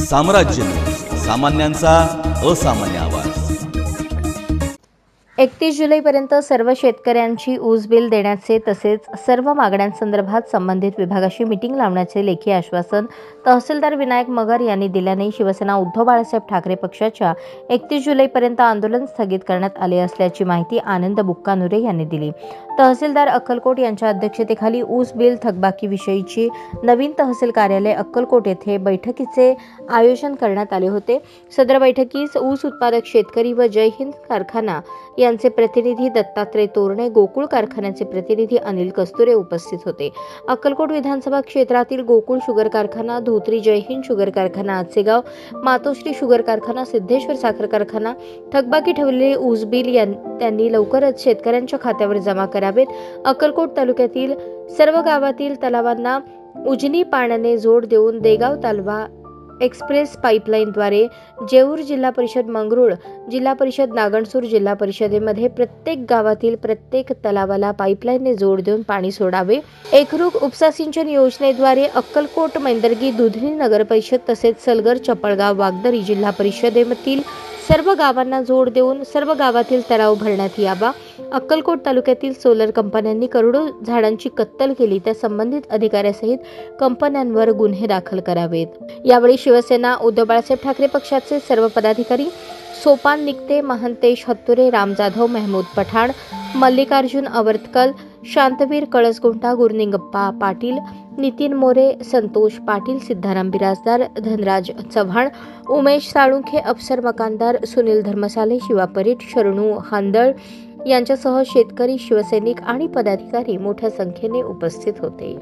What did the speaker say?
साम्राज्य, सामान्यांचा असामान्य आवाज। 31 जुलैपर्यंत सर्व शेतकऱ्यांची ऊस बिल देण्याचे तसेच सर्व मागण्यांसंदर्भात संबंधित विभागाशी मीटिंग लावण्याचे लेखी आश्वासन तहसीलदार विनायक मगर यांनी दिल्याने शिवसेना उद्धव बाळासाहेब ठाकरे पक्षाच्या 31 जुलैपर्यंत आंदोलन स्थगित करण्यात आले असल्याची माहिती आनंद बुक्कानुरे यांनी दिली। तहसीलदार अक्कलकोट यांच्या अध्यक्षतेखाली ऊस बिल थकबाकीविषयीची नवीन तहसील कार्यालय अक्कलकोट येथे बैठकीचे आयोजन करण्यात आले होते। सदर बैठकीस ऊस उत्पादक शेतकरी व जय हिंद कारखाना यांचे प्रतिनिधी दत्तात्रय तोरणे, गोकुळ कारखान्याचे प्रतिनिधी अनिल कस्तुरे उपस्थित होते। अक्कलकोट विधानसभा क्षेत्रातील गोकुळ शुगर कारखाना, धोत्री जय हिंद शुगर कारखाना आचेगाव, मातोश्री शुगर कारखाना, सिद्धेश्वर साखर कारखाना थकबाकी ठेवलेले ऊस बिल त्यांनी लवकरच शेतकऱ्यांच्या खात्यावर जमा करावेत। अक्कलकोट तालुक्यातील सर्व गावातील तलावांना उजनी पाण्याने जोड देऊन देगाव तालवा एक्सप्रेस पाईपलाईनद्वारे जेऊर जिल्हा परिषद, मंगरुळ जिल्हा परिषद, नागणसूर जिल्हा परिषदेमध्ये प्रत्येक गावातील प्रत्येक तलावाला पाईपलाईनने जोड देऊन पाणी सोडावे। एकरूप उपसा सिंचन योजनेद्वारे अक्कलकोट, मैंदर्गी, दुधनी नगर परिषद तसेच सलगर, चपळगाव, वागदरी जिल्हा परिषदेमधील सर्व गावांना जोड देऊन सर्व गावातील तलाव भरण्यात यावा। अक्कलकोट तालुक्यातील सोलर कंपन्यांनी करोडो झाडांची कत्तल केली, त्या संबंधित अधिकाऱ्यासहित कंपन्यांवर गुन्हे दाखल करावेत। यावेळी शिवसेना उद्धव बाळासाहेब ठाकरे पक्षाचे सर्व पदाधिकारी सोपान निकते, महंतेश हत्तुरे, राम जाधव, महमूद पठाण, मल्लिकार्जुन अवर्तकल, शांतवीर कळसगुंटा, गुरनिंगप्पा पाटील, नितीन मोरे, संतोष पाटील, सिद्धाराम बिराजदार, धनराज चव्हाण, उमेश साळुंखे, अफसर मकानदार, सुनील धर्मसाले, शिवा परीट, शरणू हांदळ यांच्यासह शेतकरी, शिवसैनिक आणि पदाधिकारी मोठ्या संख्येने उपस्थित होते।